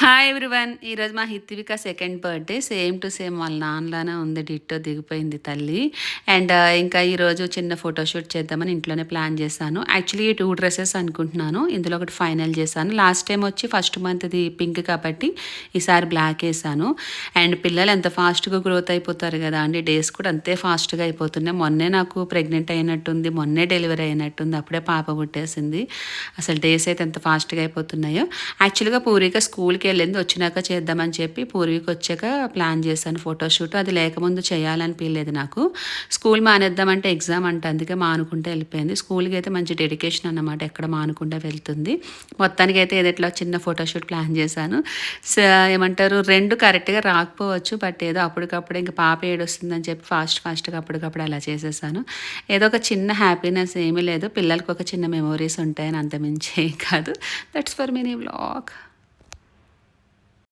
Hi everyone. ఈరోజు మా Hitvika second birthday. Same to same వాళ్ళ నాన్నలానే ఉంది. డిట్టో దిగిపోయింది తల్లి. అండ్ ఇంకా ఈరోజు చిన్న ఫోటోషూట్ చేద్దామని ఇంట్లోనే ప్లాన్ చేశాను. యాక్చువల్లీ 2 డ్రెస్సెస్ అనుకుంటున్నాను. ఇందులో ఒకటి ఫైనల్ చేశాను. లాస్ట్ టైం వచ్చి ఫస్ట్ మంత్ది పింక్ కాబట్టి ఈసారి బ్లాక్ వేసాను. అండ్ పిల్లలు ఎంత ఫాస్ట్గా గ్రోత్ అయిపోతారు కదా అండి. డేస్ కూడా అంతే ఫాస్ట్గా అయిపోతున్నాయి. మొన్నే నాకు ప్రెగ్నెంట్ అయినట్టుంది, మొన్నే డెలివరీ అయినట్టుంది, అప్పుడే పాప పుట్టేసింది. అసలు డేస్ అయితే ఎంత ఫాస్ట్గా అయిపోతున్నాయో. యాక్చువల్గా పూరిక స్కూల్కి వెళ్ళింది, వచ్చినాక చేద్దామని చెప్పి పూర్వీకి వచ్చాక ప్లాన్ చేశాను ఫోటోషూట్. అది లేకముందు చేయాలనిపించలేదు నాకు. స్కూల్ మానేద్దామంటే ఎగ్జామ్ అంటే అందుకే మానుకుంటే వెళ్ళిపోయింది. స్కూల్కి అయితే మంచి డెడికేషన్ అన్నమాట, ఎక్కడ మానుకుంటే వెళ్తుంది. మొత్తానికి అయితే ఏదైనా చిన్న ఫోటోషూట్ ప్లాన్ చేశాను. ఏమంటారు, 2 కరెక్ట్గా రాకపోవచ్చు, బట్ ఏదో అప్పటికప్పుడు ఇంకా పాప ఏడొస్తుందని చెప్పి ఫాస్ట్గా అప్పటికప్పుడు అలా చేసేసాను. ఏదో ఒక చిన్న హ్యాపీనెస్ ఏమీ లేదు, పిల్లలకి ఒక చిన్న మెమోరీస్ ఉంటాయని అంతమించి కాదు. That's for mini vlog.